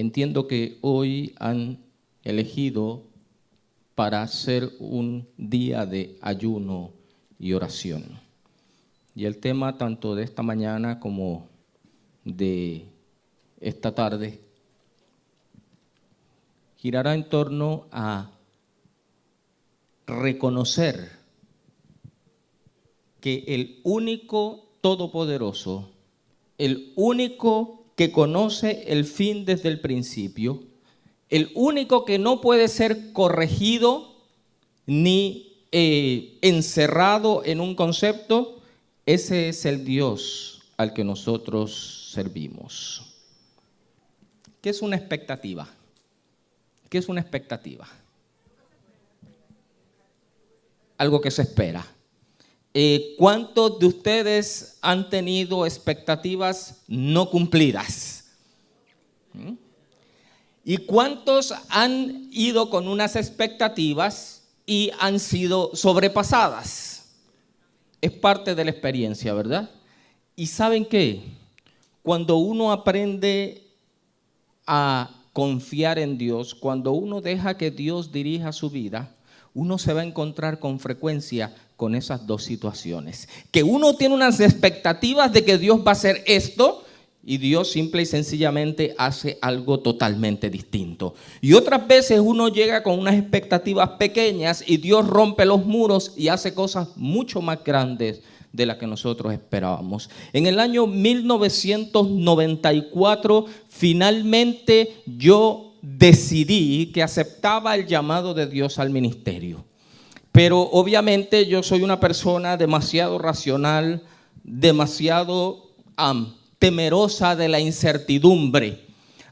entiendo que hoy han elegido para hacer un día de ayuno y oración. Y el tema tanto de esta mañana como de esta tarde girará en torno a reconocer que el único todopoderoso, el único que conoce el fin desde el principio, el único que no puede ser corregido ni encerrado en un concepto, ese es el Dios al que nosotros servimos. ¿Qué es una expectativa? ¿Qué es una expectativa? Algo que se espera. ¿Cuántos de ustedes han tenido expectativas no cumplidas? ¿Y cuántos han ido con unas expectativas y han sido sobrepasadas? Es parte de la experiencia, ¿verdad? ¿Y saben qué? Cuando uno aprende a confiar en Dios, cuando uno deja que Dios dirija su vida, uno se va a encontrar con frecuencia con esas dos situaciones. Que uno tiene unas expectativas de que Dios va a hacer esto y Dios simple y sencillamente hace algo totalmente distinto. Y otras veces uno llega con unas expectativas pequeñas y Dios rompe los muros y hace cosas mucho más grandes de las que nosotros esperábamos. En el año 1994, finalmente yo decidí que aceptaba el llamado de Dios al ministerio. Pero obviamente yo soy una persona demasiado racional, demasiado temerosa de la incertidumbre.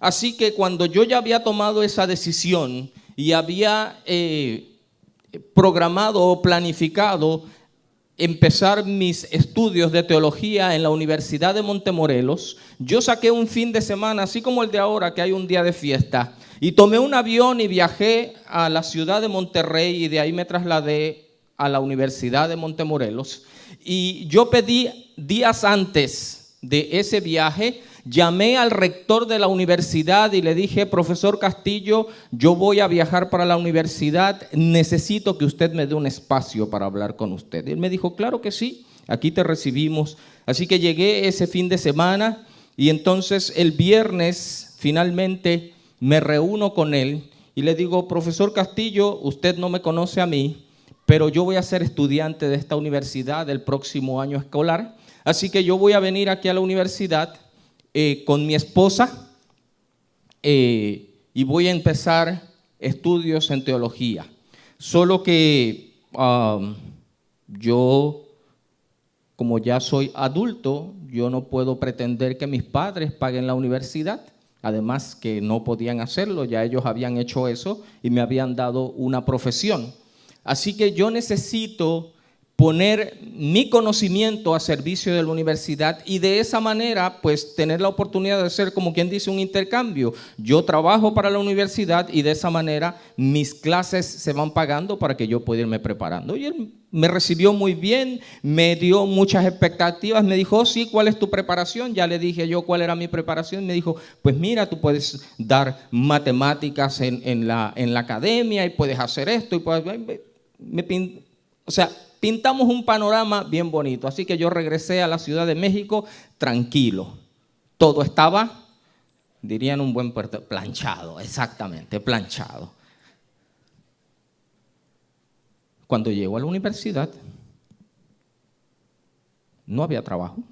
Así que cuando yo ya había tomado esa decisión y había programado o planificado empezar mis estudios de teología en la Universidad de Montemorelos, yo saqué un fin de semana, así como el de ahora, que hay un día de fiesta, y tomé un avión y viajé a la ciudad de Monterrey y de ahí me trasladé a la Universidad de Montemorelos. Y yo pedí días antes de ese viaje, llamé al rector de la universidad y le dije: profesor Castillo, yo voy a viajar para la universidad, necesito que usted me dé un espacio para hablar con usted. Y él me dijo: claro que sí, aquí te recibimos. Así que llegué ese fin de semana y entonces el viernes finalmente me reúno con él y le digo: profesor Castillo, usted no me conoce a mí, pero yo voy a ser estudiante de esta universidad del próximo año escolar, así que yo voy a venir aquí a la universidad con mi esposa y voy a empezar estudios en teología. Solo que yo, como ya soy adulto, yo no puedo pretender que mis padres paguen la universidad. Además que no podían hacerlo, ya ellos habían hecho eso y me habían dado una profesión. Así que yo necesito poner mi conocimiento a servicio de la universidad y de esa manera pues tener la oportunidad de hacer, como quien dice, un intercambio. Yo trabajo para la universidad y de esa manera mis clases se van pagando para que yo pueda irme preparando. Y él me recibió muy bien, me dio muchas expectativas, me dijo: sí, ¿cuál es tu preparación? Ya le dije yo cuál era mi preparación. Me dijo: pues mira, tú puedes dar matemáticas en la academia y puedes hacer esto. Y puedes, pintamos un panorama bien bonito. Así que yo regresé a la Ciudad de México tranquilo. Todo estaba, dirían un buen puerto, planchado, exactamente, planchado. Cuando llego a la universidad, no había trabajo.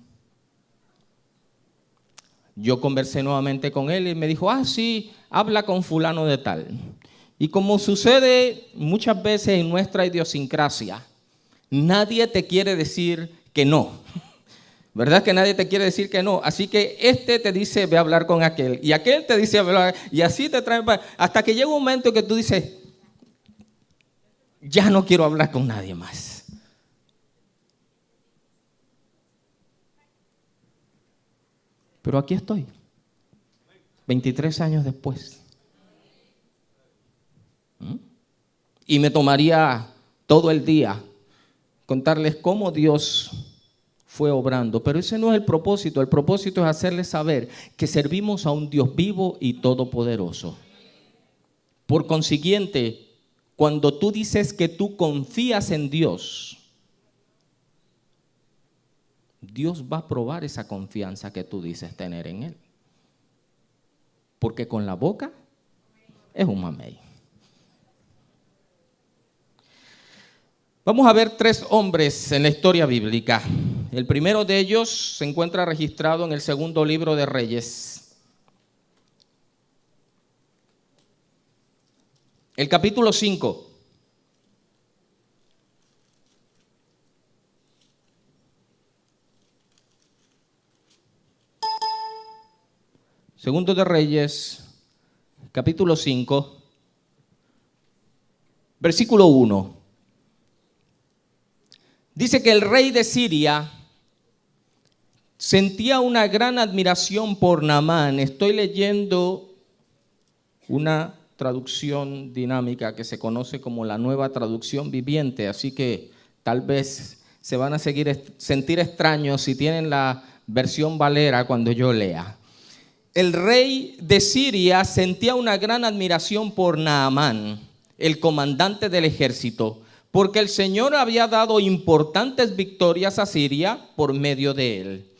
Yo conversé nuevamente con él y me dijo: ah, sí, habla con fulano de tal. Y como sucede muchas veces en nuestra idiosincrasia, nadie te quiere decir que no. ¿Verdad que nadie te quiere decir que no? Así que este te dice: ve a hablar con aquel. Y aquel te dice: ve a hablar. Y así te traen. Hasta que llega un momento que tú dices: ya no quiero hablar con nadie más. Pero aquí estoy, 23 años después. Y me tomaría todo el día contarles cómo Dios fue obrando. Pero ese no es el propósito. El propósito es hacerles saber que servimos a un Dios vivo y todopoderoso. Por consiguiente, cuando tú dices que tú confías en Dios, Dios va a probar esa confianza que tú dices tener en Él. Porque con la boca es un mamey. Vamos a ver 3 hombres en la historia bíblica. El primero de ellos se encuentra registrado en el segundo libro de Reyes. El capítulo 5. Segundo de Reyes, capítulo 5, versículo 1. Dice que el rey de Siria sentía una gran admiración por Naamán. Estoy leyendo una traducción dinámica que se conoce como la Nueva Traducción Viviente, así que tal vez se van a sentir extraños si tienen la versión Valera cuando yo lea. El rey de Siria sentía una gran admiración por Naamán, el comandante del ejército, porque el Señor había dado importantes victorias a Siria por medio de él.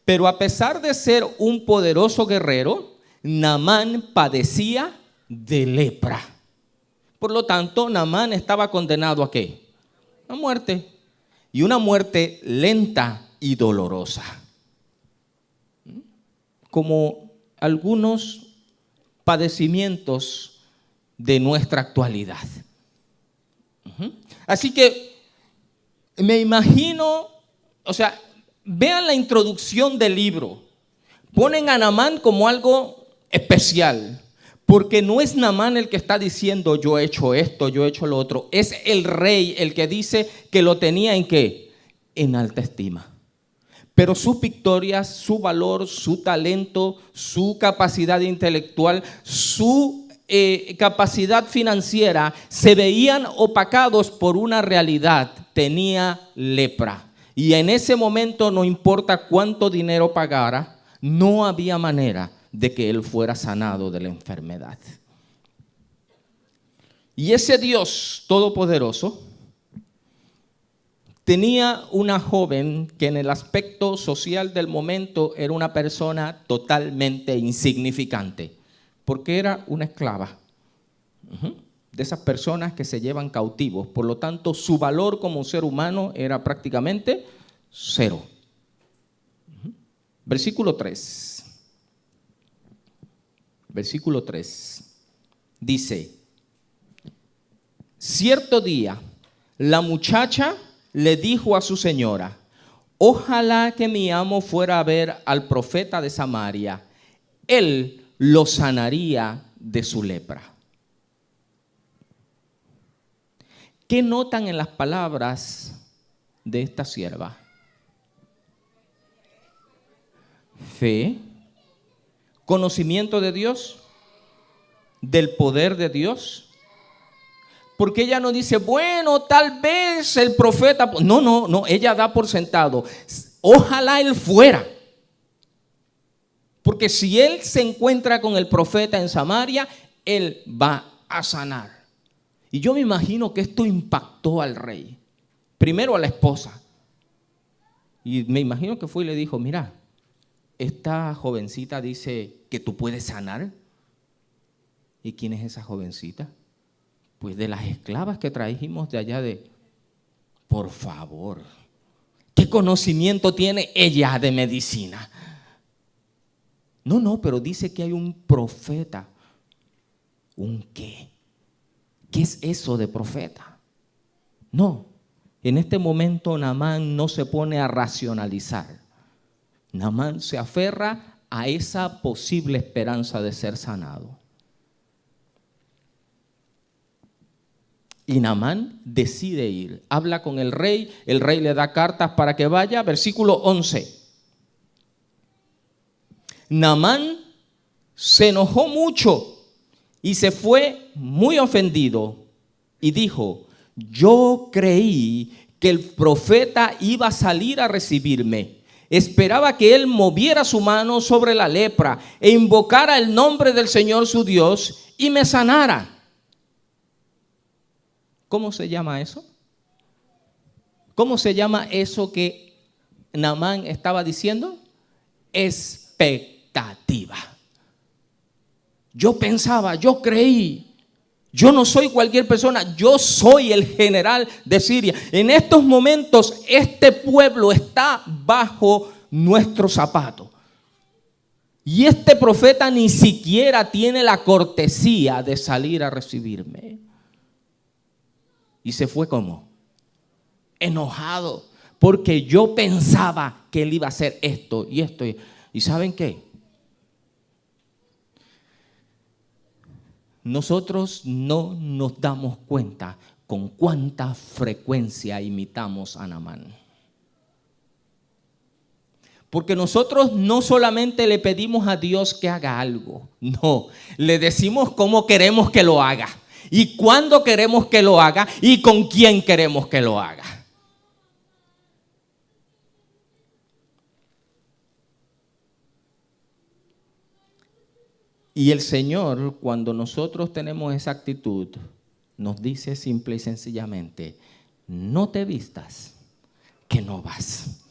Pero a pesar de ser un poderoso guerrero, Naamán padecía de lepra. Por lo tanto, Naamán estaba condenado ¿a qué? A muerte. Y una muerte lenta y dolorosa. Como algunos padecimientos de nuestra actualidad. Así que me imagino, vean la introducción del libro. Ponen a Naamán como algo especial, porque no es Naamán el que está diciendo yo he hecho esto, yo he hecho lo otro. Es el rey el que dice que lo tenía ¿en qué? En alta estima. Pero sus victorias, su valor, su talento, su capacidad intelectual, su capacidad financiera se veían opacados por una realidad: tenía lepra. Y en ese momento, no importa cuánto dinero pagara, no había manera de que él fuera sanado de la enfermedad. Y ese Dios todopoderoso tenía una joven que en el aspecto social del momento era una persona totalmente insignificante, porque era una esclava de esas personas que se llevan cautivos. Por lo tanto, su valor como ser humano era prácticamente cero. Versículo 3. Versículo 3. Dice: cierto día, la muchacha le dijo a su señora: ojalá que mi amo fuera a ver al profeta de Samaria. Él lo sanaría de su lepra. ¿Qué notan en las palabras de esta sierva? Fe, conocimiento de Dios, del poder de Dios. Porque ella no dice, bueno, tal vez el profeta. No, ella da por sentado, ojalá él fuera. Porque si él se encuentra con el profeta en Samaria, él va a sanar. Y yo me imagino que esto impactó al rey. Primero a la esposa. Y me imagino que fue y le dijo, mira, esta jovencita dice que tú puedes sanar. ¿Y quién es esa jovencita? Pues de las esclavas que trajimos de allá de... Por favor, ¿qué conocimiento tiene ella de medicina? No, pero dice que hay un profeta. ¿Un qué? ¿Qué es eso de profeta? No, en este momento Naamán no se pone a racionalizar. Naamán se aferra a esa posible esperanza de ser sanado. Y Naamán decide ir, habla con el rey le da cartas para que vaya. Versículo 11. Naamán se enojó mucho y se fue muy ofendido y dijo, yo creí que el profeta iba a salir a recibirme esperaba que él moviera su mano sobre la lepra e invocara el nombre del Señor su Dios y me sanara. ¿Cómo se llama eso? ¿Cómo se llama eso que Naamán estaba diciendo? Expectativa. Yo pensaba, yo creí. Yo no soy cualquier persona, yo soy el general de Siria. En estos momentos este pueblo está bajo nuestro zapato. Y este profeta ni siquiera tiene la cortesía de salir a recibirme. Y se fue como enojado, porque yo pensaba que él iba a hacer esto y esto. ¿Y saben qué? Nosotros no nos damos cuenta con cuánta frecuencia imitamos a Naamán. Porque nosotros no solamente le pedimos a Dios que haga algo, no, le decimos cómo queremos que lo haga, y cuándo queremos que lo haga, y con quién queremos que lo haga. Y el Señor, cuando nosotros tenemos esa actitud, nos dice simple y sencillamente: no te vistas, que no vas.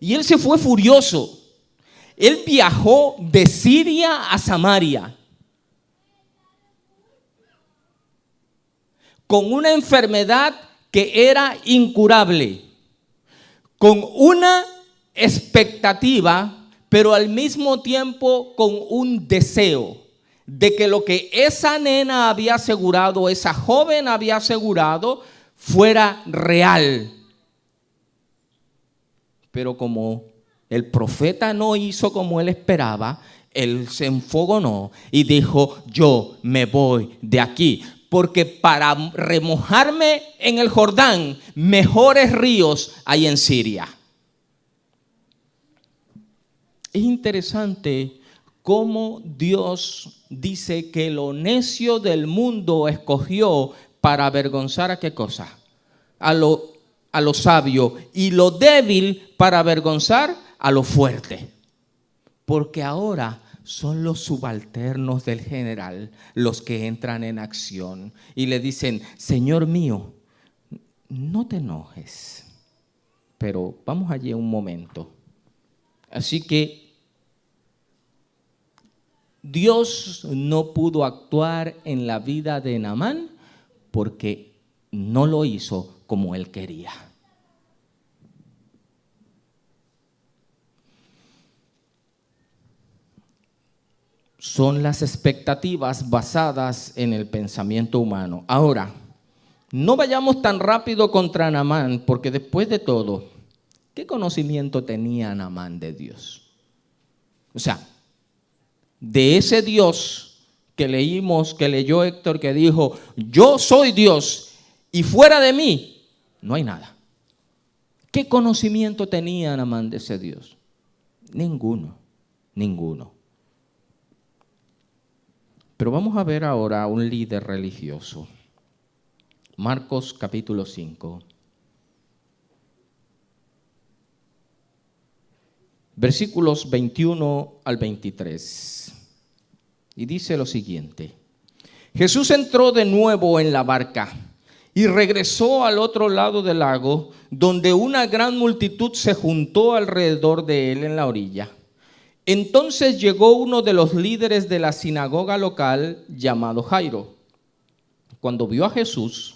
Y él se fue furioso. Él viajó de Siria a Samaria con una enfermedad que era incurable, con una expectativa, pero al mismo tiempo con un deseo de que lo que esa nena había asegurado, esa joven había asegurado, fuera real. Pero como el profeta no hizo como él esperaba, él se enfogonó y dijo: yo me voy de aquí, porque para remojarme en el Jordán, mejores ríos hay en Siria. Es interesante cómo Dios dice que lo necio del mundo escogió para avergonzar ¿a qué cosa? A lo sabio, y lo débil para avergonzar a lo fuerte. Porque ahora son los subalternos del general los que entran en acción y le dicen: Señor mío, no te enojes, pero vamos allí un momento. Así que Dios no pudo actuar en la vida de Naamán porque no lo hizo como él quería. Son las expectativas basadas en el pensamiento humano. Ahora, no vayamos tan rápido contra Naamán, porque después de todo, ¿qué conocimiento tenía Naamán de Dios? O sea, de ese Dios que leímos, que leyó Héctor, que dijo: yo soy Dios y fuera de mí no hay nada. ¿Qué conocimiento tenía Naamán de ese Dios? Ninguno. Pero vamos a ver ahora a un líder religioso. Marcos capítulo 5. Versículos 21 al 23. Y dice lo siguiente: Jesús entró de nuevo en la barca y regresó al otro lado del lago, donde una gran multitud se juntó alrededor de él en la orilla. Entonces llegó uno de los líderes de la sinagoga local, llamado Jairo. Cuando vio a Jesús,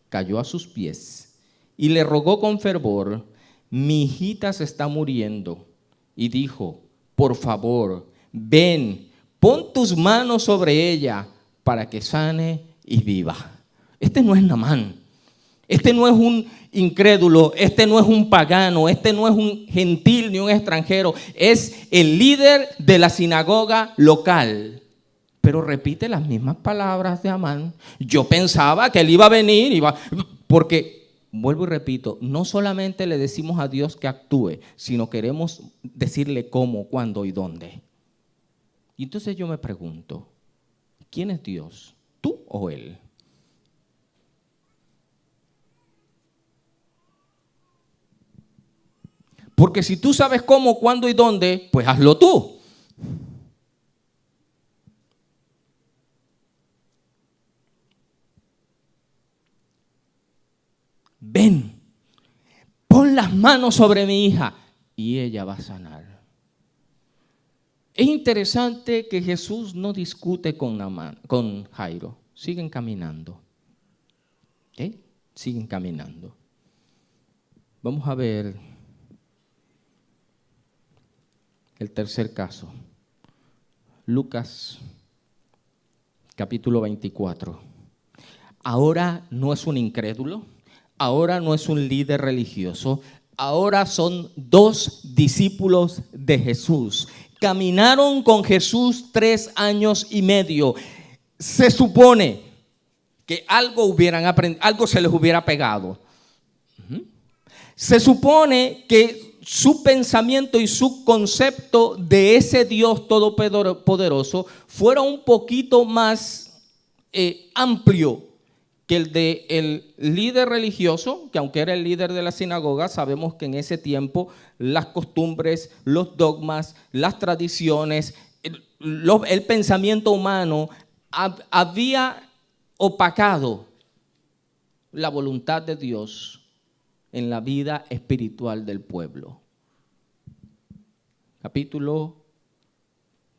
cayó a sus pies y le rogó con fervor: mi hijita se está muriendo. Y dijo: por favor, ven, pon tus manos sobre ella para que sane y viva. Este no es Naamán. Este no es un incrédulo, este no es un pagano, este no es un gentil ni un extranjero. Es el líder de la sinagoga local. Pero repite las mismas palabras de Naamán. Yo pensaba que él iba a venir, porque, vuelvo y repito, no solamente le decimos a Dios que actúe, sino queremos decirle cómo, cuándo y dónde. Y entonces yo me pregunto: ¿quién es Dios? ¿Tú o él? Porque si tú sabes cómo, cuándo y dónde, pues hazlo tú. Ven, pon las manos sobre mi hija y ella va a sanar. Es interesante que Jesús no discute con Jairo. Siguen caminando. ¿Eh? Siguen caminando. Vamos a ver el tercer caso. Lucas, capítulo 24. Ahora no es un incrédulo, ahora no es un líder religioso, ahora son dos discípulos de Jesús. Caminaron con Jesús 3 años y medio. Se supone que algo hubieran aprendido, algo se les hubiera pegado. Se supone que su pensamiento y su concepto de ese Dios todopoderoso fuera un poquito más amplio que el del líder religioso, que aunque era el líder de la sinagoga, sabemos que en ese tiempo las costumbres, los dogmas, las tradiciones, el pensamiento humano había opacado la voluntad de Dios en la vida espiritual del pueblo. Capítulo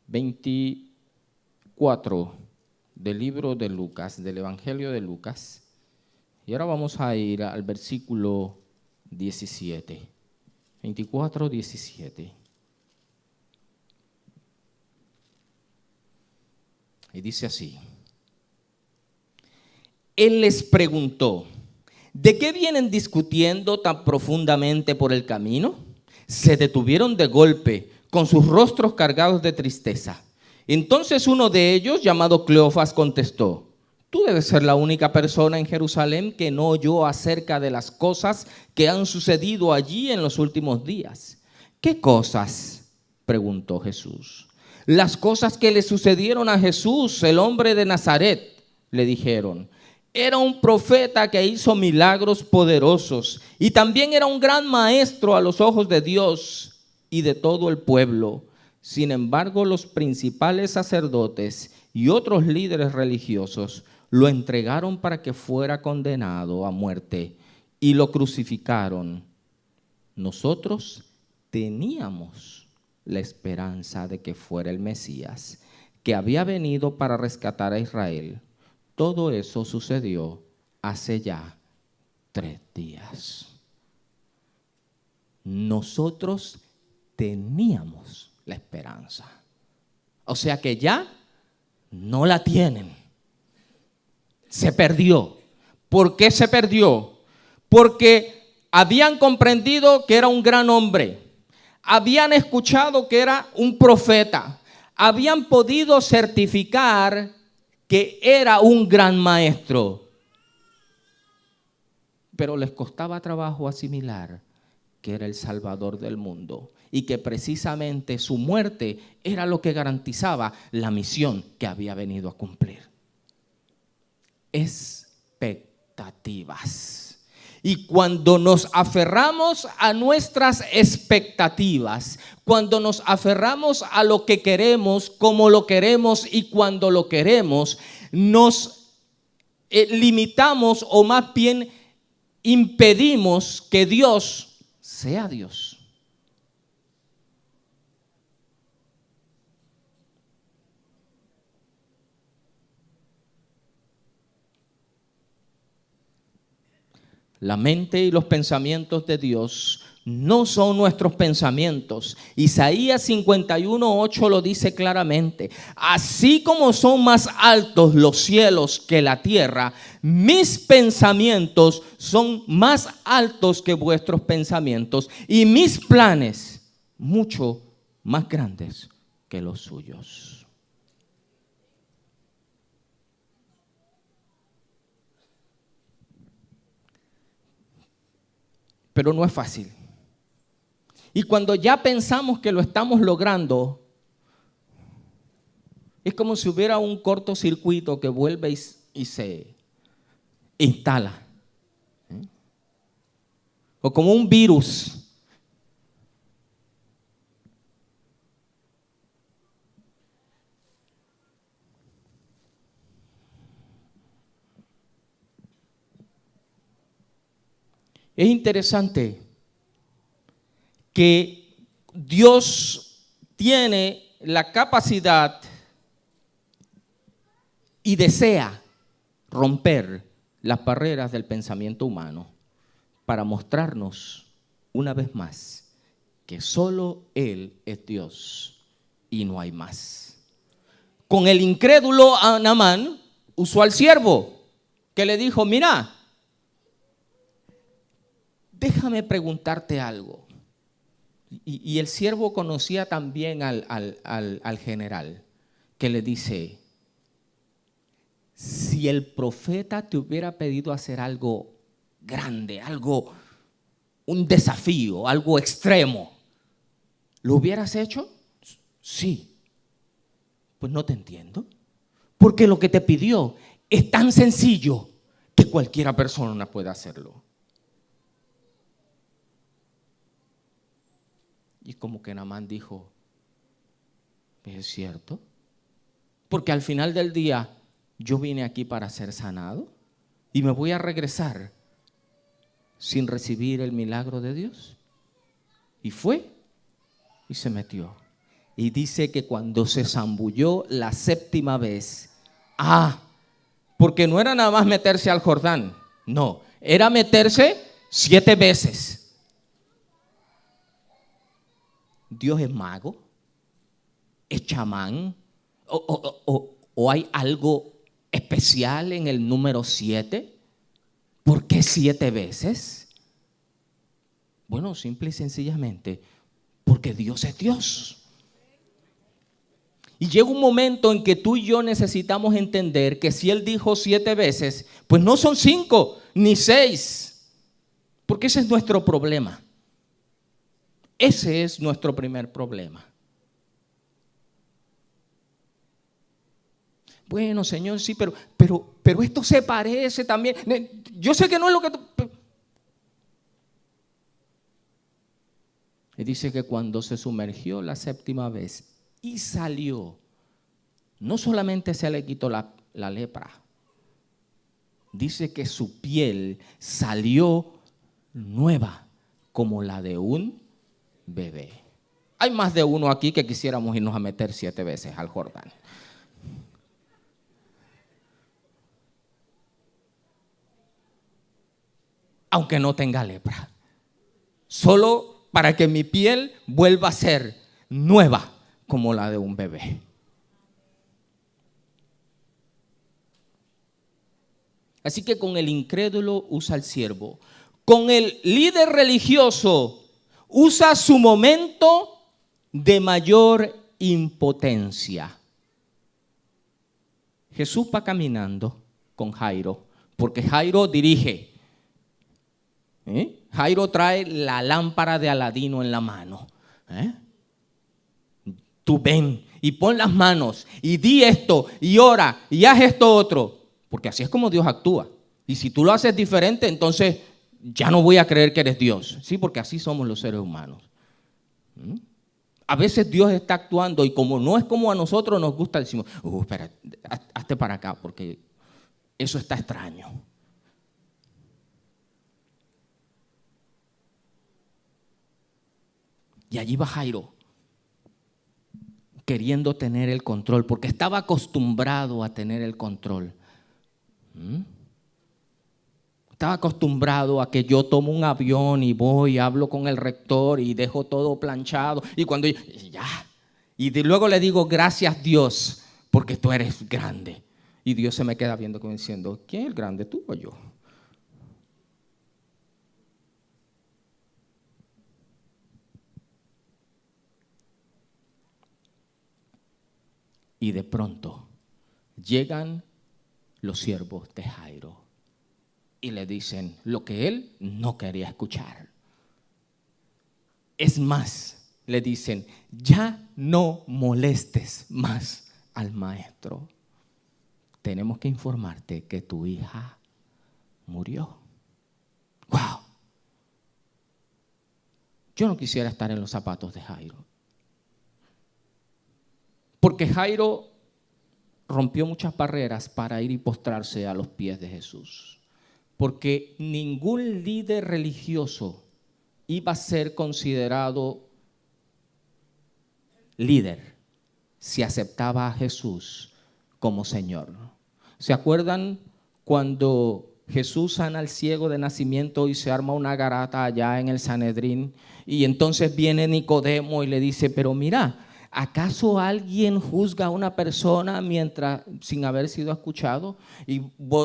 24 del libro de Lucas, del Evangelio de Lucas. Y ahora vamos a ir al versículo 17. 24, 17. Y dice así. Él les preguntó, ¿de qué vienen discutiendo tan profundamente por el camino? Se detuvieron de golpe, con sus rostros cargados de tristeza. Entonces uno de ellos, llamado Cleofas, contestó, tú debes ser la única persona en Jerusalén que no oyó acerca de las cosas que han sucedido allí en los últimos días. ¿Qué cosas?, preguntó Jesús. Las cosas que le sucedieron a Jesús, el hombre de Nazaret, le dijeron. Era un profeta que hizo milagros poderosos y también era un gran maestro a los ojos de Dios y de todo el pueblo. Sin embargo, los principales sacerdotes y otros líderes religiosos lo entregaron para que fuera condenado a muerte y lo crucificaron. Nosotros teníamos la esperanza de que fuera el Mesías, que había venido para rescatar a Israel. Todo eso sucedió hace ya 3 días. Nosotros teníamos la esperanza. O sea que ya no la tienen. Se perdió. ¿Por qué se perdió? Porque habían comprendido que era un gran hombre. Habían escuchado que era un profeta. Habían podido certificar que era un gran maestro, pero les costaba trabajo asimilar que era el Salvador del mundo y que precisamente su muerte era lo que garantizaba la misión que había venido a cumplir. Expectativas. Y cuando nos aferramos a nuestras expectativas, cuando nos aferramos a lo que queremos, como lo queremos y cuando lo queremos, nos limitamos o más bien impedimos que Dios sea Dios. La mente y los pensamientos de Dios no son nuestros pensamientos. Isaías 51:8 lo dice claramente. Así como son más altos los cielos que la tierra, mis pensamientos son más altos que vuestros pensamientos y mis planes mucho más grandes que los suyos. Pero no es fácil. Y cuando ya pensamos que lo estamos logrando, es como si hubiera un cortocircuito que vuelve y se instala. O como un virus Es interesante que Dios tiene la capacidad y desea romper las barreras del pensamiento humano para mostrarnos una vez más que solo Él es Dios y no hay más. Con el incrédulo Naamán usó al siervo que le dijo: mira, déjame preguntarte algo. Y el siervo conocía también al general, que le dice: si el profeta te hubiera pedido hacer algo grande, un desafío, algo extremo, ¿lo hubieras hecho? Sí. Pues no te entiendo. Porque lo que te pidió es tan sencillo que cualquiera persona puede hacerlo. Y como que Naamán dijo: ¿es cierto? Porque al final del día yo vine aquí para ser sanado y me voy a regresar sin recibir el milagro de Dios. Y fue y se metió. Y dice que cuando se zambulló la séptima vez, porque no era nada más meterse al Jordán, no, era meterse 7 veces. ¿Dios es mago? ¿Es chamán? ¿O hay algo especial en el número 7? ¿Por qué 7 veces? Bueno, simple y sencillamente porque Dios es Dios. Y llega un momento en que tú y yo necesitamos entender que si Él dijo 7 veces, pues no son 5 ni 6, porque ese es nuestro problema. Ese es nuestro primer problema. Bueno, Señor, sí, pero esto se parece también. Yo sé que no es lo que tú... Y dice que cuando se sumergió la séptima vez y salió, no solamente se le quitó la lepra, dice que su piel salió nueva como la de un bebé. Hay más de uno aquí que quisiéramos irnos a meter 7 veces al Jordán. Aunque no tenga lepra, solo para que mi piel vuelva a ser nueva como la de un bebé. Así que con el incrédulo usa el siervo, con el líder religioso usa su momento de mayor impotencia. Jesús va caminando con Jairo, porque Jairo dirige. Jairo trae la lámpara de Aladino en la mano. Tú ven y pon las manos y di esto y ora y haz esto otro. Porque así es como Dios actúa. Y si tú lo haces diferente, entonces ya no voy a creer que eres Dios. Sí, porque así somos los seres humanos. A veces Dios está actuando y como no es como a nosotros nos gusta, decimos: espera, hazte para acá porque eso está extraño. Y allí va Jairo, queriendo tener el control, porque estaba acostumbrado a tener el control. Estaba acostumbrado a que yo tomo un avión y voy, hablo con el rector y dejo todo planchado. Y cuando y luego le digo: gracias Dios, porque tú eres grande. Y Dios se me queda viendo como diciendo: ¿quién es el grande, tú o yo? Y de pronto llegan los siervos de Jairo y le dicen lo que él no quería escuchar. Es más, le dicen: ya no molestes más al maestro. Tenemos que informarte que tu hija murió. ¡Wow! Yo no quisiera estar en los zapatos de Jairo. Porque Jairo rompió muchas barreras para ir y postrarse a los pies de Jesús. porque ningún líder religioso iba a ser considerado líder si aceptaba a Jesús como Señor. ¿Se acuerdan cuando Jesús sana al ciego de nacimiento y se arma una garata allá en el Sanedrín? Y entonces viene Nicodemo y le dice, pero mira, ¿acaso alguien juzga a una persona sin haber sido escuchado? Y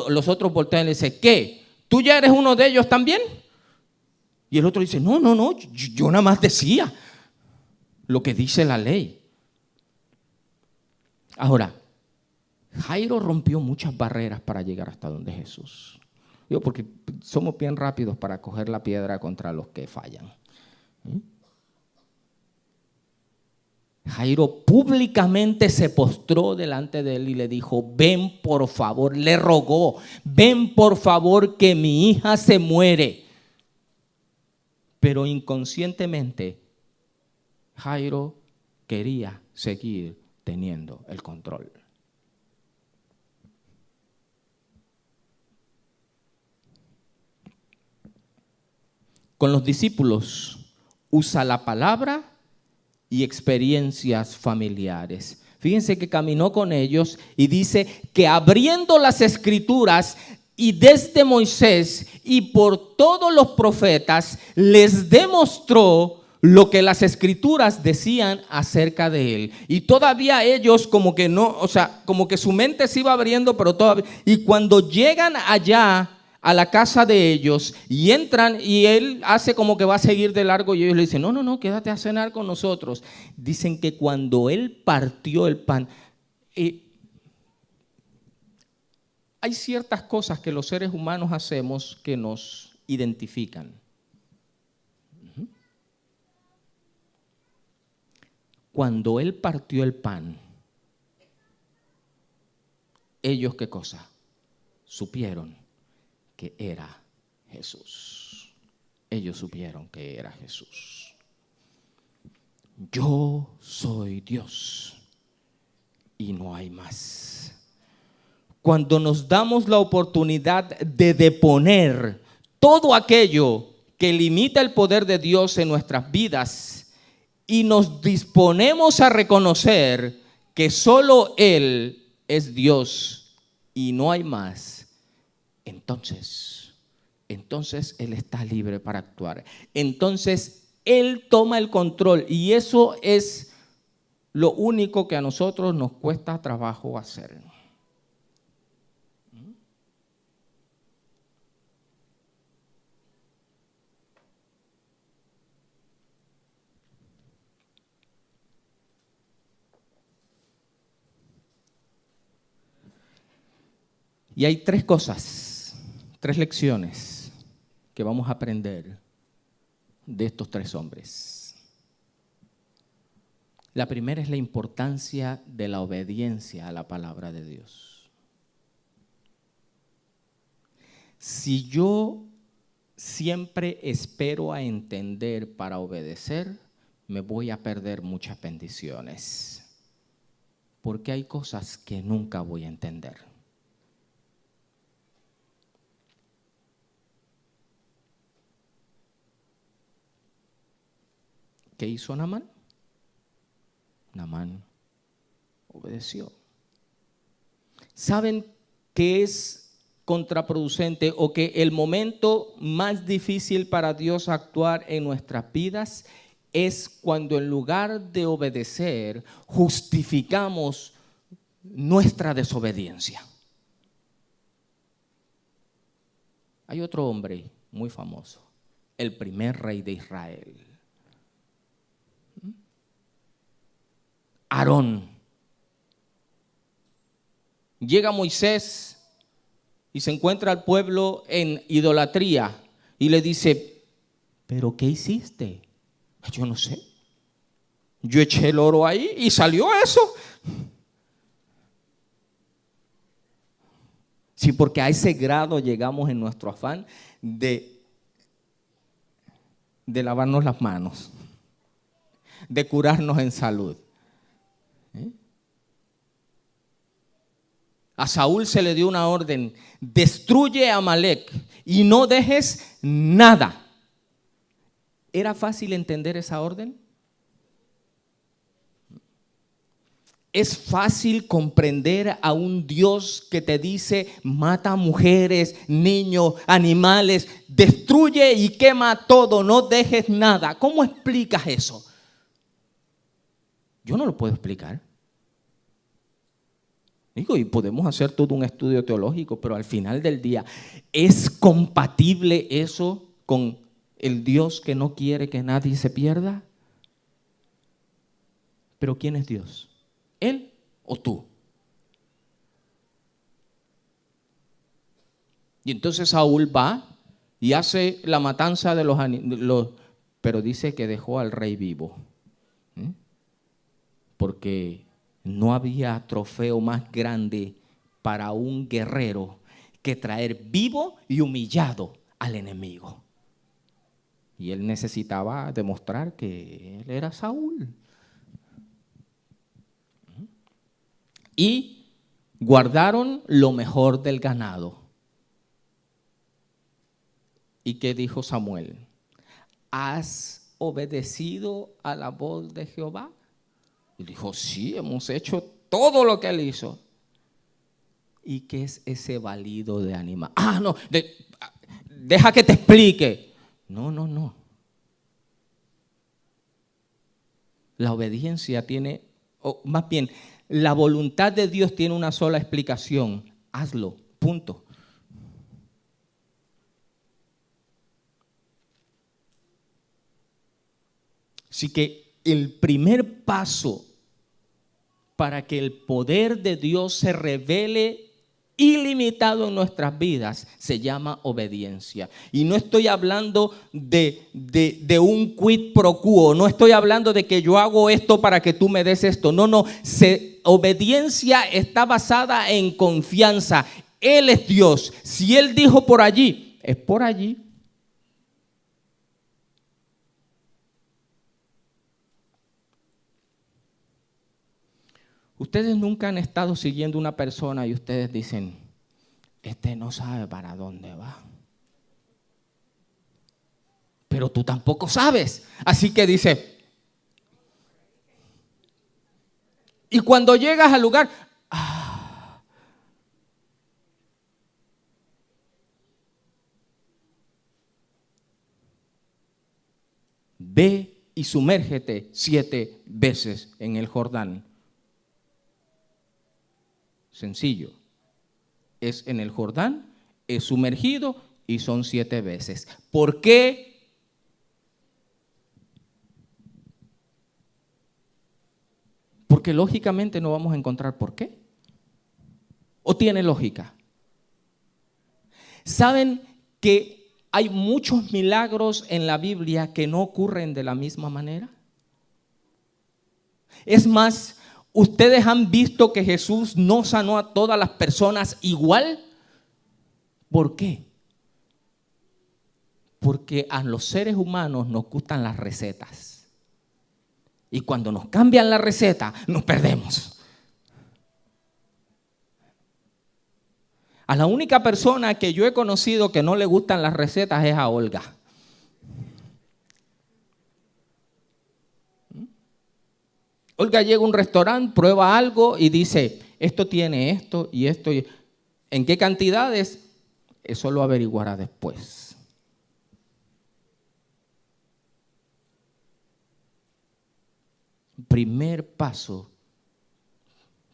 los otros voltean y le dicen, ¿qué? ¿Tú ya eres uno de ellos también? Y el otro dice, no, yo nada más decía lo que dice la ley. Ahora, Jairo rompió muchas barreras para llegar hasta donde Jesús. Porque somos bien rápidos para coger la piedra contra los que fallan. Jairo públicamente se postró delante de él y le dijo, ven por favor, le rogó, ven por favor que mi hija se muere. Pero inconscientemente, Jairo quería seguir teniendo el control. Con los discípulos usa la palabra y experiencias familiares. Fíjense que caminó con ellos y dice que abriendo las escrituras y desde Moisés y por todos los profetas les demostró lo que las escrituras decían acerca de él. Y todavía ellos como que no, como que su mente se iba abriendo, pero todavía. Y cuando llegan allá a la casa de ellos y entran y él hace como que va a seguir de largo y ellos le dicen, no, quédate a cenar con nosotros. Dicen que cuando él partió el pan, hay ciertas cosas que los seres humanos hacemos que nos identifican. Cuando él partió el pan, ellos, ¿qué cosa? Supieron que era Jesús. Ellos supieron que era Jesús. Yo soy Dios y no hay más. Cuando nos damos la oportunidad de deponer todo aquello que limita el poder de Dios en nuestras vidas y nos disponemos a reconocer que solo Él es Dios y no hay más, entonces Él está libre para actuar. Entonces Él toma el control y eso es lo único que a nosotros nos cuesta trabajo hacer. Y hay tres cosas, tres lecciones que vamos a aprender de estos tres hombres. La primera es la importancia de la obediencia a la palabra de Dios. Si yo siempre espero a entender para obedecer, me voy a perder muchas bendiciones, porque hay cosas que nunca voy a entender. ¿Qué hizo Naamán? Naamán obedeció. ¿Saben qué es contraproducente o que el momento más difícil para Dios actuar en nuestras vidas es cuando en lugar de obedecer justificamos nuestra desobediencia? Hay otro hombre muy famoso, el primer rey de Israel, Aarón. Llega Moisés y se encuentra al pueblo en idolatría y le dice, ¿pero qué hiciste? Yo no sé. Yo eché el oro ahí y salió eso. Sí, porque a ese grado llegamos en nuestro afán de lavarnos las manos, de curarnos en salud. A Saúl se le dio una orden, destruye a Amalek. y no dejes nada. ¿Era fácil entender esa orden? Es fácil comprender a un Dios que te dice: mata mujeres, niños, animales, destruye y quema todo, no dejes nada. ¿Cómo explicas eso? Yo no lo puedo explicar. Digo, y podemos hacer todo un estudio teológico, pero al final del día, ¿es compatible eso con el Dios que no quiere que nadie se pierda? ¿Pero quién es Dios? ¿Él o tú? Y entonces Saúl va y hace la matanza de los pero dice que dejó al rey vivo. Porque no había trofeo más grande para un guerrero que traer vivo y humillado al enemigo. Y él necesitaba demostrar que él era Saúl. Y guardaron lo mejor del ganado. ¿Y qué dijo Samuel? ¿Has obedecido a la voz de Jehová? Y dijo: sí, hemos hecho todo lo que él hizo. ¿Y qué es ese balido de animal? No, deja que te explique. No. La obediencia tiene, o más bien, la voluntad de Dios tiene una sola explicación: hazlo, punto. Así que el primer paso para que el poder de Dios se revele ilimitado en nuestras vidas se llama obediencia. Y no estoy hablando de un quid pro quo, no estoy hablando de que yo hago esto para que tú me des esto. No. Obediencia está basada en confianza. Él es Dios. Si Él dijo por allí, es por allí. Ustedes nunca han estado siguiendo una persona y ustedes dicen: este no sabe para dónde va. Pero tú tampoco sabes. Así que dice, y cuando llegas al lugar, ve y sumérgete 7 veces en el Jordán. Sencillo. Es en el Jordán, es sumergido y son 7 veces. ¿Por qué? Porque lógicamente no vamos a encontrar por qué. ¿O tiene lógica? ¿Saben que hay muchos milagros en la Biblia que no ocurren de la misma manera? Es más, ¿ustedes han visto que Jesús no sanó a todas las personas igual? ¿Por qué? Porque a los seres humanos nos gustan las recetas. Y cuando nos cambian la receta, nos perdemos. A la única persona que yo he conocido que no le gustan las recetas es a Olga. Olga llega a un restaurante, prueba algo y dice: esto tiene esto y esto. ¿En qué cantidades? Eso lo averiguará después. Primer paso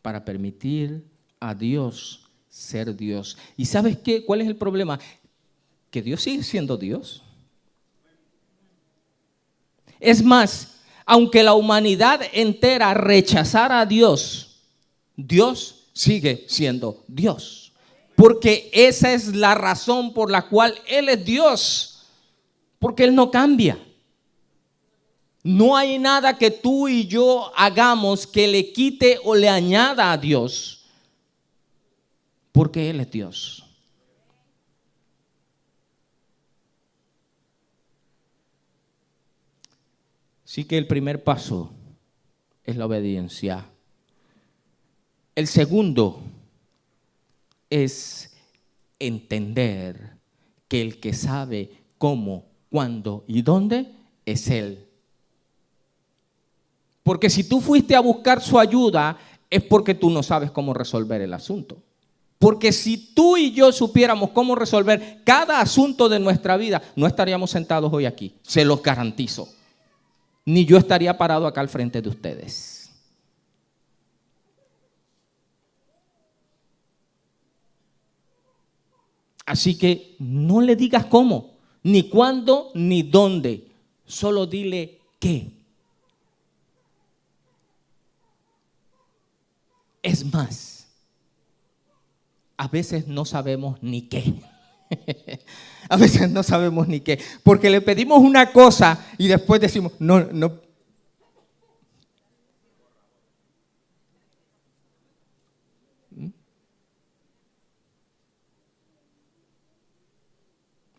para permitir a Dios ser Dios. ¿Y sabes qué? ¿Cuál es el problema? Que Dios sigue siendo Dios. Es más, aunque la humanidad entera rechazara a Dios, Dios sigue siendo Dios. Porque esa es la razón por la cual Él es Dios. Porque Él no cambia. No hay nada que tú y yo hagamos que le quite o le añada a Dios. Porque Él es Dios. Así que el primer paso es la obediencia. El segundo es entender que el que sabe cómo, cuándo y dónde es Él. Porque si tú fuiste a buscar su ayuda, es porque tú no sabes cómo resolver el asunto. Porque si tú y yo supiéramos cómo resolver cada asunto de nuestra vida, no estaríamos sentados hoy aquí, se los garantizo. Ni yo estaría parado acá al frente de ustedes. Así que no le digas cómo, ni cuándo, ni dónde. Solo dile qué. Es más, a veces no sabemos ni qué. A veces no sabemos ni qué. Porque le pedimos una cosa y después decimos, no.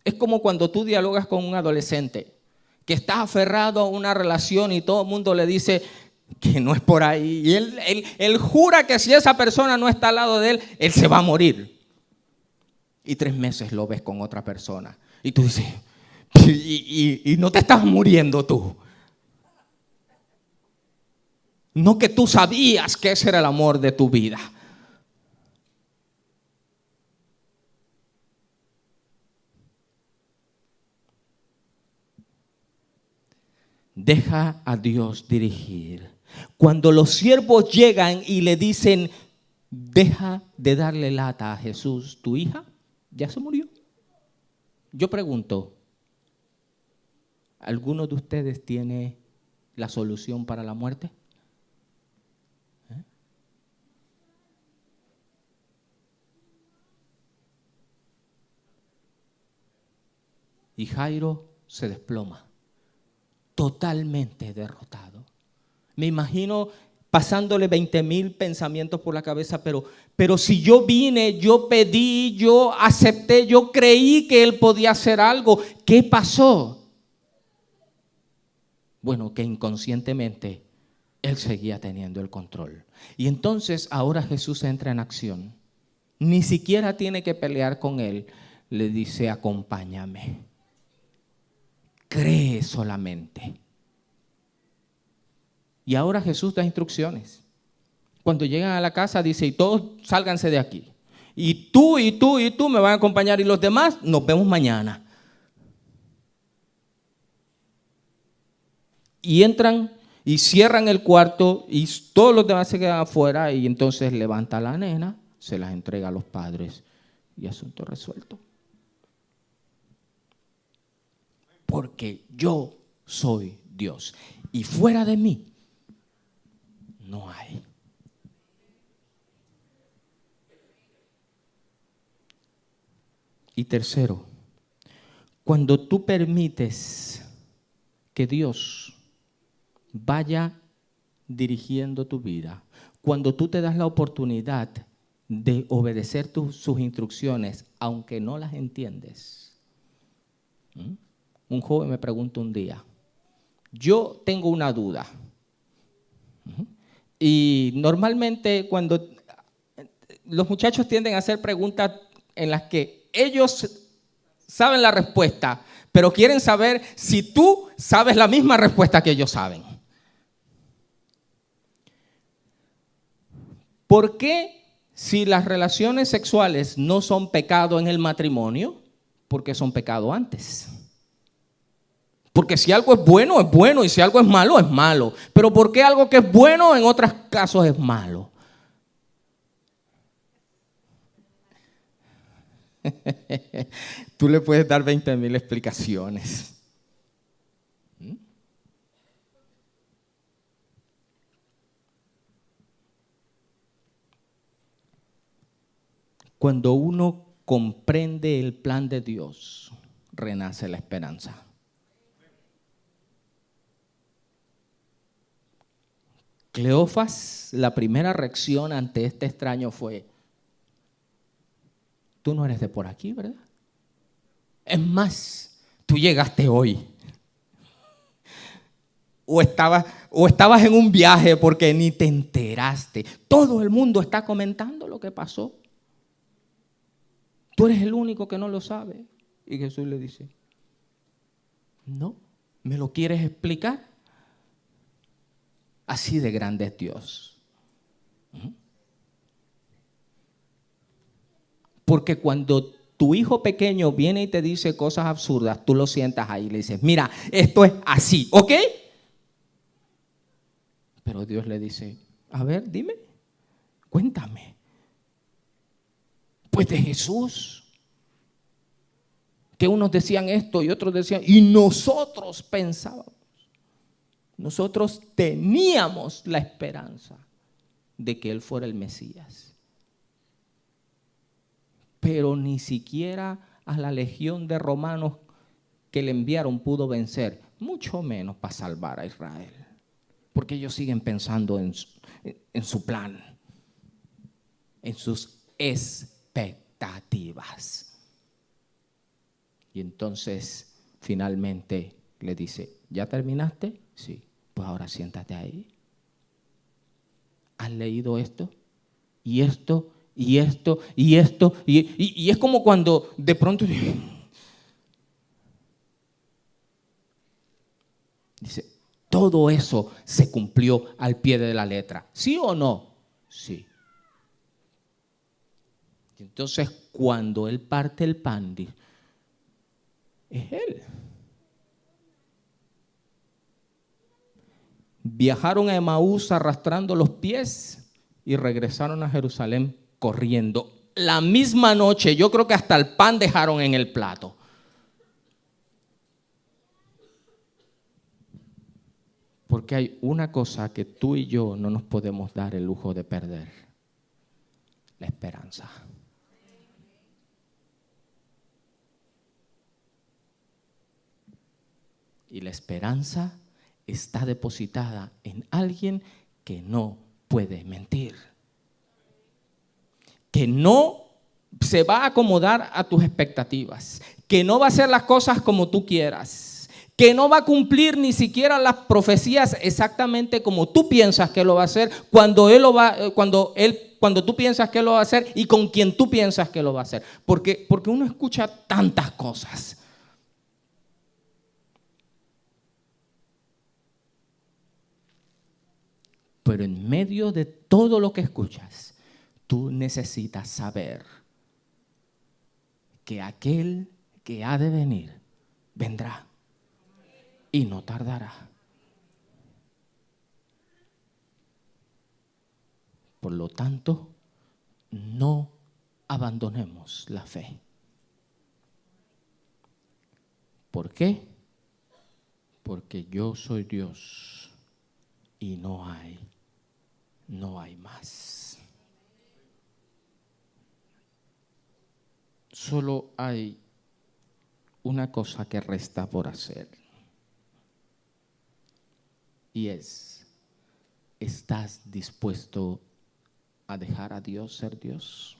Es como cuando tú dialogas con un adolescente que está aferrado a una relación y todo el mundo le dice que no es por ahí. Y él jura que si esa persona no está al lado de él se va a morir. Y 3 meses lo ves con otra persona. Y tú dices, y no te estás muriendo tú. No que tú sabías que ese era el amor de tu vida. Deja a Dios dirigir. Cuando los siervos llegan y le dicen, deja de darle lata a Jesús, tu hija ya se murió. Yo pregunto, ¿alguno de ustedes tiene la solución para la muerte? Y Jairo se desploma, totalmente derrotado. Me imagino pasándole 20,000 pensamientos por la cabeza, pero si yo vine, yo pedí, yo acepté, yo creí que él podía hacer algo, ¿qué pasó? Bueno, que inconscientemente él seguía teniendo el control. Y entonces ahora Jesús entra en acción. Ni siquiera tiene que pelear con él. Le dice, acompáñame. Cree solamente. Y ahora Jesús da instrucciones. Cuando llegan a la casa dice, y todos sálganse de aquí. Y tú me van a acompañar y los demás nos vemos mañana. Y entran y cierran el cuarto y todos los demás se quedan afuera y entonces levanta a la nena, se las entrega a los padres y asunto resuelto. Porque yo soy Dios y fuera de mí no hay. Y tercero, cuando tú permites que Dios vaya dirigiendo tu vida, cuando tú te das la oportunidad de obedecer sus instrucciones, aunque no las entiendes. Un joven me preguntó un día, yo tengo una duda. Y normalmente cuando los muchachos tienden a hacer preguntas en las que ellos saben la respuesta, pero quieren saber si tú sabes la misma respuesta que ellos saben. ¿Por qué si las relaciones sexuales no son pecado en el matrimonio? Porque son pecado antes. Porque si algo es bueno y si algo es malo. Pero ¿por qué algo que es bueno en otros casos es malo? Tú le puedes dar 20,000 explicaciones. Cuando uno comprende el plan de Dios, renace la esperanza. Cleofas, la primera reacción ante este extraño fue, tú no eres de por aquí, ¿verdad? Es más, tú llegaste hoy. O estabas en un viaje porque ni te enteraste. Todo el mundo está comentando lo que pasó. Tú eres el único que no lo sabe. Y Jesús le dice, no, ¿me lo quieres explicar? Así de grande es Dios. Porque cuando tu hijo pequeño viene y te dice cosas absurdas, tú lo sientas ahí y le dices, mira, esto es así, ¿ok? Pero Dios le dice, a ver, dime, cuéntame. Pues de Jesús. Que unos decían esto y otros decían, y nosotros pensábamos, nosotros teníamos la esperanza de que Él fuera el Mesías. Pero ni siquiera a la legión de romanos que le enviaron pudo vencer, mucho menos para salvar a Israel. Porque ellos siguen pensando en su plan, en sus expectativas. Y entonces finalmente le dice, ¿ya terminaste? Sí, pues ahora siéntate ahí. ¿Has leído esto? Y esto, y esto, y esto. Y es como cuando de pronto dice, todo eso se cumplió al pie de la letra. ¿Sí o no? Sí. Entonces cuando Él parte el pan, dice, es Él. Viajaron a Emaús arrastrando los pies y regresaron a Jerusalén corriendo. La misma noche, yo creo que hasta el pan dejaron en el plato. Porque hay una cosa que tú y yo no nos podemos dar el lujo de perder: la esperanza. Y la esperanza está depositada en alguien que no puede mentir, que no se va a acomodar a tus expectativas, que no va a hacer las cosas como tú quieras, que no va a cumplir ni siquiera las profecías exactamente como tú piensas que lo va a hacer, cuando tú piensas que lo va a hacer y con quien tú piensas que lo va a hacer. Porque uno escucha tantas cosas. Pero en medio de todo lo que escuchas, tú necesitas saber que aquel que ha de venir, vendrá y no tardará. Por lo tanto, no abandonemos la fe. ¿Por qué? Porque yo soy Dios y no hay más. Solo hay una cosa que resta por hacer. Y es, ¿estás dispuesto a dejar a Dios ser Dios?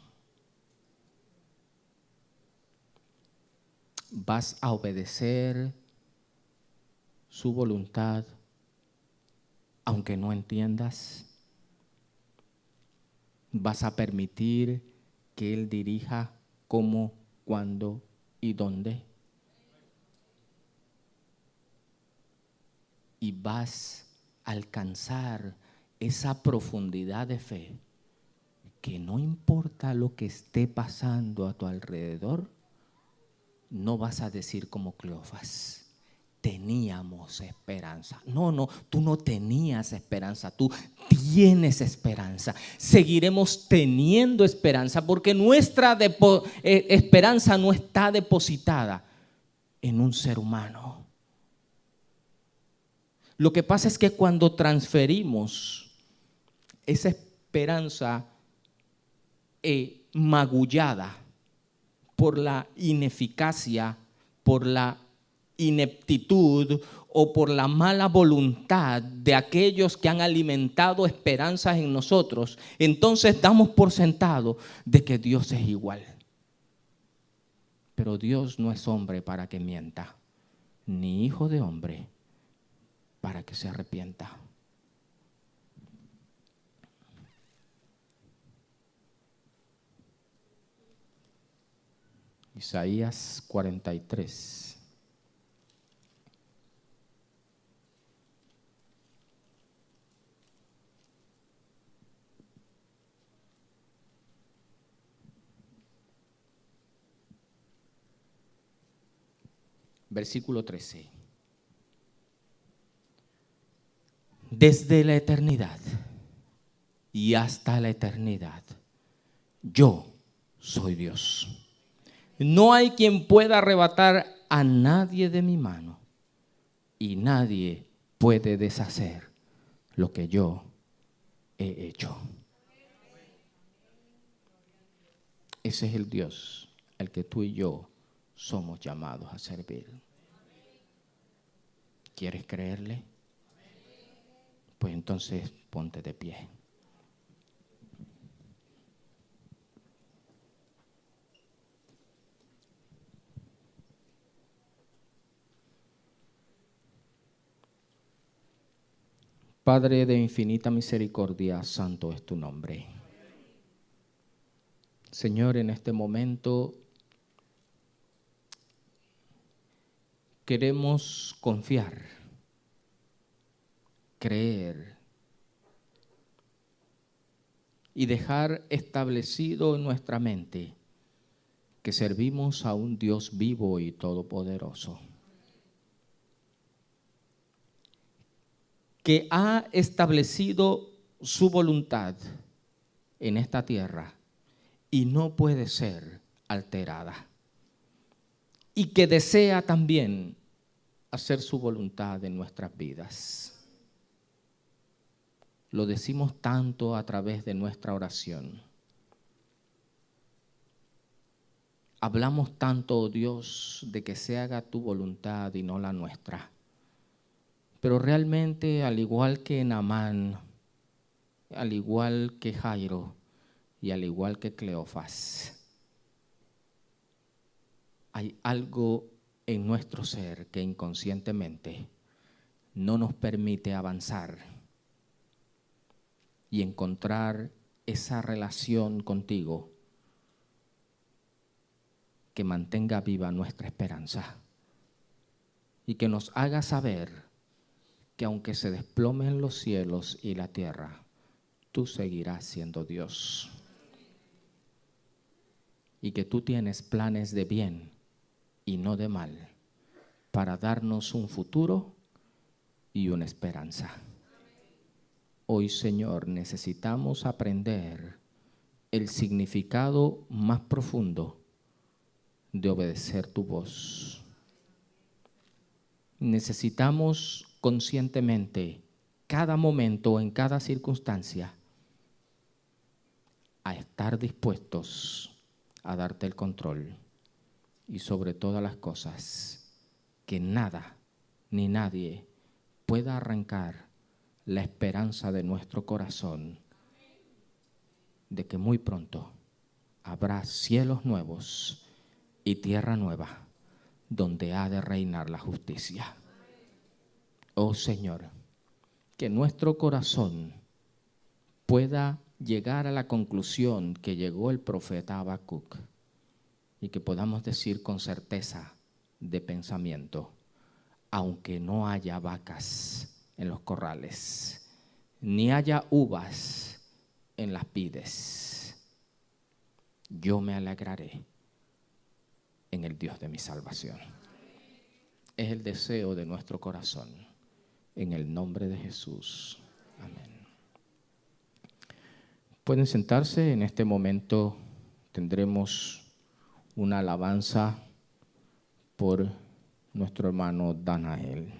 ¿Vas a obedecer su voluntad aunque no entiendas? ¿Vas a permitir que Él dirija cómo, cuándo y dónde? Y vas a alcanzar esa profundidad de fe que no importa lo que esté pasando a tu alrededor, no vas a decir como Cleofas: teníamos esperanza. No, tú no tenías esperanza, tú tienes esperanza. Seguiremos teniendo esperanza porque nuestra esperanza no está depositada en un ser humano. Lo que pasa es que cuando transferimos esa esperanza magullada por la ineficacia, por la ineptitud o por la mala voluntad de aquellos que han alimentado esperanzas en nosotros, entonces damos por sentado de que Dios es igual. Pero Dios no es hombre para que mienta, ni hijo de hombre para que se arrepienta. Y Isaías 43. Versículo 13. Desde la eternidad y hasta la eternidad, yo soy Dios. No hay quien pueda arrebatar a nadie de mi mano, y nadie puede deshacer lo que yo he hecho. Ese es el Dios al que tú y yo somos llamados a servir. ¿Quieres creerle? Pues entonces ponte de pie. Padre de infinita misericordia, santo es tu nombre. Señor, en este momento queremos confiar, creer y dejar establecido en nuestra mente que servimos a un Dios vivo y todopoderoso, que ha establecido su voluntad en esta tierra y no puede ser alterada, y que desea también hacer su voluntad en nuestras vidas. Lo decimos tanto a través de nuestra oración. Hablamos tanto, oh Dios, de que se haga tu voluntad y no la nuestra. Pero realmente, al igual que Naamán, al igual que Jairo y al igual que Cleofas, hay algo en nuestro ser que inconscientemente no nos permite avanzar y encontrar esa relación contigo que mantenga viva nuestra esperanza y que nos haga saber que aunque se desplomen los cielos y la tierra, tú seguirás siendo Dios. Y que tú tienes planes de bien y no de mal para darnos un futuro y una esperanza. Hoy, Señor, necesitamos aprender el significado más profundo de obedecer tu voz. Necesitamos conscientemente, cada momento, en cada circunstancia, a estar dispuestos a darte el control y sobre todas las cosas, que nada ni nadie pueda arrancar la esperanza de nuestro corazón de que muy pronto habrá cielos nuevos y tierra nueva donde ha de reinar la justicia. Oh Señor, que nuestro corazón pueda llegar a la conclusión que llegó el profeta Habacuc y que podamos decir con certeza de pensamiento: aunque no haya vacas en los corrales, ni haya uvas en las vides, yo me alegraré en el Dios de mi salvación. Es el deseo de nuestro corazón, en el nombre de Jesús. Amén. Pueden sentarse. En este momento tendremos una alabanza por nuestro hermano Danael.